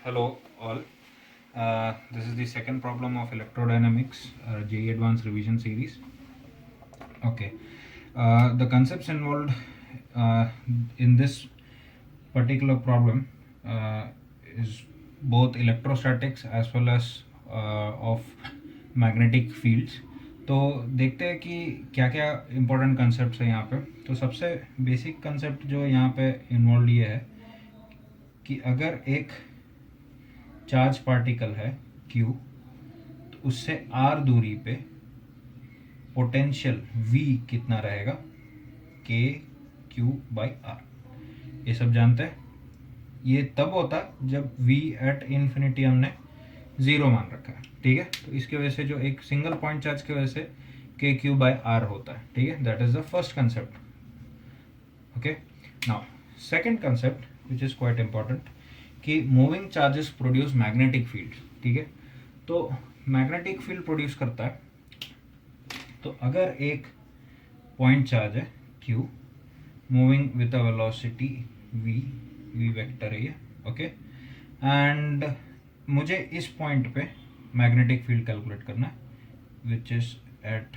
Hello all. This is the second problem of electrodynamics, JEE Advanced Revision Series. Okay. The concepts involved in this particular problem is both electrostatics as well as of magnetic fields. तो देखते हैं कि क्या क्या important concept है यहाँ पे. तो सबसे बेसिक कंसेप्ट जो यहाँ पे इन्वॉल्व ये है कि अगर एक चार्ज पार्टिकल है Q, तो उससे R दूरी पे पोटेंशियल V कितना रहेगा, K Q बाई R. ये सब जानते हैं. ये तब होता है जब V एट इन्फिनिटी हमने ज़ीरो मान रखा है. ठीक है. तो इसकी वजह से जो एक सिंगल पॉइंट चार्ज की वजह से K Q बाई R होता है. ठीक है. That is the first concept. Okay. Now second concept which is quite important कि moving charges produce magnetic field. ठीक है. तो मैग्नेटिक फील्ड प्रोड्यूस करता है. तो अगर एक पॉइंट चार्ज है Q moving with a velocity v vector है ये. ओके. एंड मुझे इस पॉइंट पे मैग्नेटिक फील्ड कैलकुलेट करना है which is at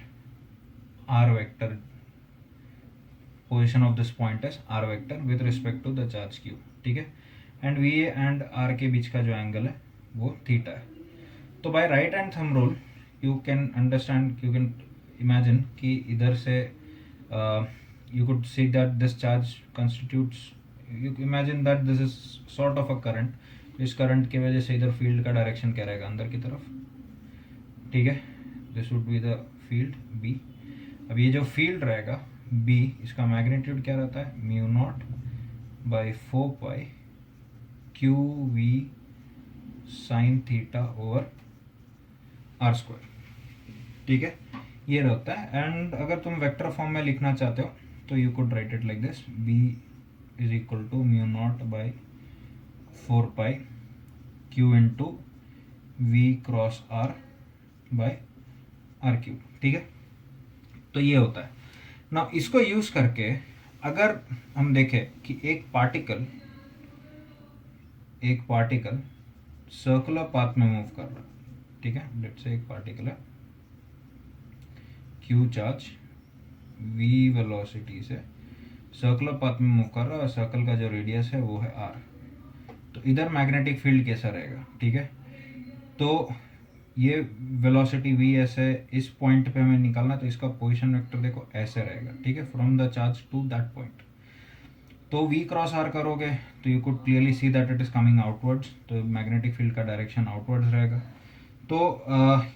r vector. Position of this point is r vector with respect to the charge Q. ठीक है. And V and R के बीच का जो एंगल है वो थीटा है. तो by right hand thumb rule you can understand, you can imagine कि इधर से you could see that this charge constitutes, you imagine that this is sort of a current. इस करंट की वजह से इधर फील्ड का डायरेक्शन क्या रहेगा, अंदर की तरफ. ठीक है. This would be the field B. अब ये जो फील्ड रहेगा B, इसका मैग्नीट्यूड क्या रहता है, mu naught by 4 pi Q V sine theta over R square. ठीक है. ये रहता है. एंड अगर तुम वेक्टर फॉर्म में लिखना चाहते हो तो you could write it like this, B is equal to mu naught by 4 pi Q into V cross R by R cube. ठीक है. तो ये होता है ना. इसको यूज करके अगर हम देखें कि एक पार्टिकल सर्कुलर पाथ में मूव कर रहा है. ठीक है. लेट्स से एक पार्टिकल है Q चार्ज V वेलोसिटी से सर्कुलर पाथ में मूव कर रहा है और सर्कल का जो रेडियस है वो है R. तो इधर मैग्नेटिक फील्ड कैसा रहेगा. ठीक है. तो ये वेलोसिटी V ऐसे इस पॉइंट पे हमें निकालना, तो इसका पोजीशन वेक्टर देखो ऐसे रहेगा. ठीक है. From the charge to that point. तो V क्रॉस R करोगे तो you could clearly see that it is coming outwards. तो मैग्नेटिक फील्ड का डायरेक्शन आउटवर्ड्स रहेगा. तो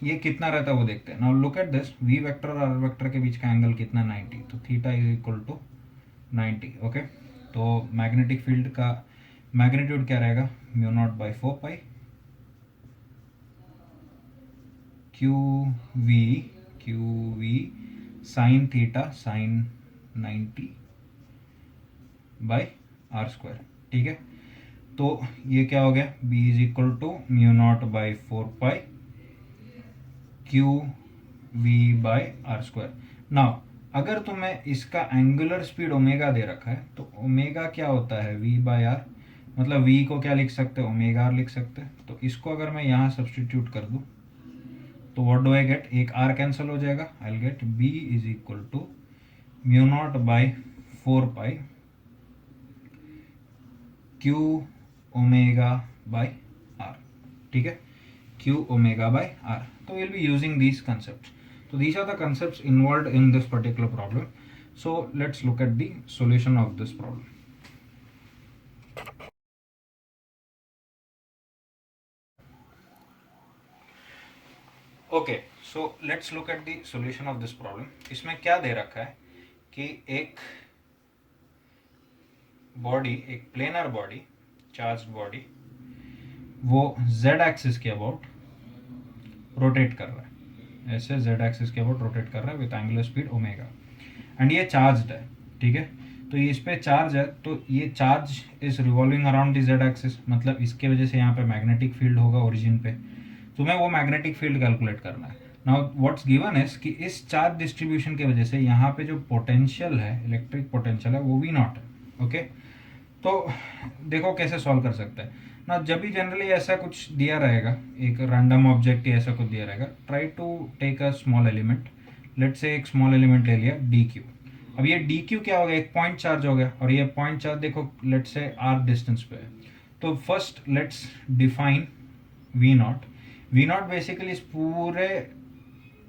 ये कितना रहता है वो देखते हैं. Now look at this. V vector और R वेक्टर के बीच का एंगल कितना, 90. तो theta is equal to 90. Okay. तो मैग्नेटिक फील्ड का मैग्नीट्यूड क्या रहेगा, mu naught by 4 pi Q V sine theta sine 90 by R square. ठीक है. तो ये क्या हो गया, B is equal to mu naught by 4 pi Q V by R square. Now अगर तुम्हें इसका एंगुलर स्पीड ओमेगा दे रखा है तो ओमेगा क्या होता है, V बाई R. मतलब V को क्या लिख सकते हैं, ओमेगा R लिख सकते हैं. तो इसको अगर मैं यहाँ सब्सटीट्यूट कर दूँ तो व्हाट डू आई गेट, एक R कैंसिल हो जाएगा. I will get B is equal to mu naught by 4 pi Q omega by R. ठीक है. Q omega by R. तो we'll be using these concepts. So these are the concepts involved in this particular problem. So let's look at the solution of this problem. Okay, so let's look at the solution of this problem. इसमें क्या दे रखा है कि एक body, एक planar body, charged body, वो z axis के about rotate कर रहा है. ऐसे z एक्सिस के अबाउट रोटेट कर रहा है with angular speed omega. And ये चार्ज्ड है. ठीक है. तो ये इस पे चार्ज है, तो ये charge is revolving around the z axis. मतलब इसके वजह से यहाँ पे मैग्नेटिक फील्ड होगा ओरिजिन पे. तुम्हें वो मैग्नेटिक फील्ड कैलकुलेट करना है. नाउ व्हाट्स गिवन इज कि इस चार्ज डिस्ट्रीब्यूशन की वजह से यहाँ पे जो पोटेंशियल है, इलेक्ट्रिक पोटेंशियल है, वो V नॉट है. ओके. तो देखो कैसे सॉल्व कर सकते हैं ना। जब भी जनरली ऐसा कुछ दिया रहेगा, एक रैंडम ऑब्जेक्ट या ऐसा कुछ दिया रहेगा, try to take a small element. Let's say एक स्मॉल एलिमेंट ले लिया डी क्यू। अब ये डी क्यू क्या हो गया, एक पॉइंट चार्ज हो गया, और ये पॉइंट चार्ज देखो लेट्स से आर डिस्टेंस पे है। तो first let's define V naught. V naught basically इस पूरे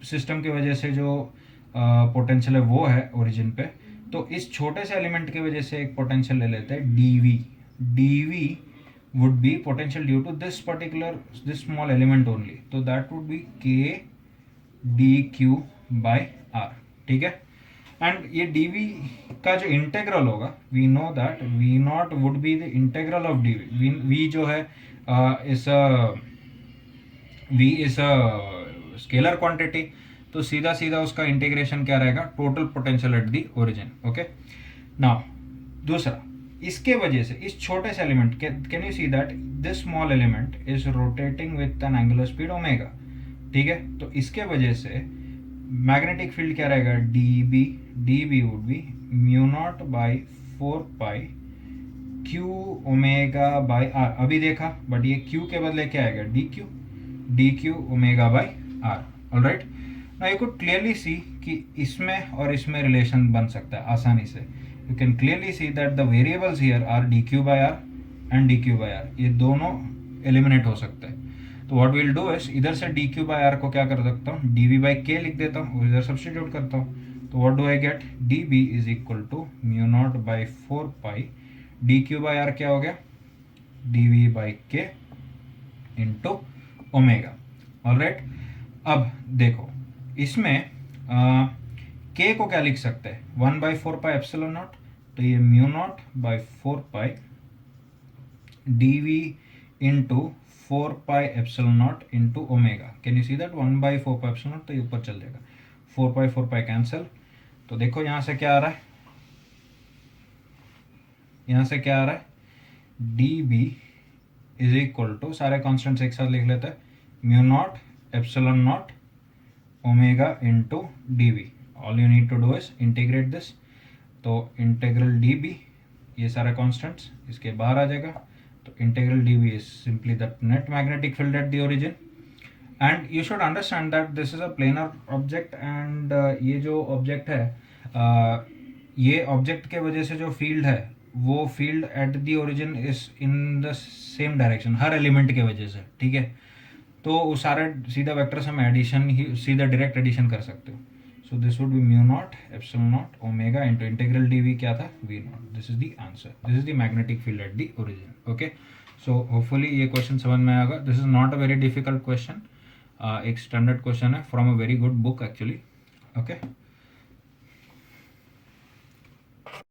सिस्टम की वजह से जो पोटेंशियल है वो है ओरिजिन पे। तो इस छोटे से एलिमेंट की वजह से एक पोटेंशियल ले लेते हैं d V. D V would be potential due to this particular this small element only, तो that would be K D Q by R, ठीक है। एंड ये डीवी का जो इंटेग्रल होगा, we know that V naught would be the integral of d V. V जो है इस V is a scalar quantity, तो सीधा सीधा उसका इंटीग्रेशन क्या रहेगा, total potential at the origin. Okay, now दूसरा, इसके वजह से इस छोटे से element, can you see that this small element is rotating with an angular speed omega, ठीक है। तो इसके वजह से मैग्नेटिक फील्ड क्या रहेगा, D B would be mu naught by 4 pi Q omega by R. अभी देखा, बट ये क्यू के बदले क्या आएगा, D Q omega by R. Alright, now you could clearly see कि इसमें और इसमें रिलेशन बन सकता है आसानी से। You can clearly see that the variables here are D Q by R and D Q by R, ये दोनों एलिमिनेट हो सकते हैं। तो व्हाट विल डू इज, इधर से डी क्यू बाई आर को क्या कर सकता हूँ, डी वी बाई के लिख देता हूँ, इधर सब्सटीट्यूट करता हूँ। तो what do I get, D B is equal to mu naught by 4 pi D Q by R क्या हो गया, D V by K into omega. Alright, अब देखो इसमें के को क्या लिख सकते हैं, 1/4 पाई एप्सिलॉन नॉट, तो ये mu naught by 4 pi D V into 4 pi epsilon naught into omega. Can you see that 1/4 pi epsilon naught, तो ये ऊपर चल जाएगा, 4 पाई कैंसिल। तो देखो यहाँ से क्या आ रहा है, यहाँ से क्या आ रहा है, D B is equal to, सारे कॉन्स्टेंट्स एक साथ लिख लेते हैं, mu naught epsilon naught omega into D V. All you need to do is integrate this, तो इंटीग्रल डी बी, ये सारे कॉन्स्टेंट्स इसके बाहर आ जाएगा, तो integral D B is simply the net magnetic field at the origin. And you should understand that this is a planar object, and ये जो ऑब्जेक्ट है ये ऑब्जेक्ट के वजह से जो फील्ड है वो field at the origin is in the same direction her element के वजह से, ठीक है। तो वो सारे सीधा वेक्टर से हम एडिशन ही सीधा डायरेक्ट एडिशन कर सकते हो। So this would be mu naught epsilon naught omega into integral D V क्या था, V naught. This is the answer, this is the magnetic field at the origin. Okay, so hopefully ये question समझ में आएगा। This is not a very difficult question, एक standard question है from a very good book actually. Okay.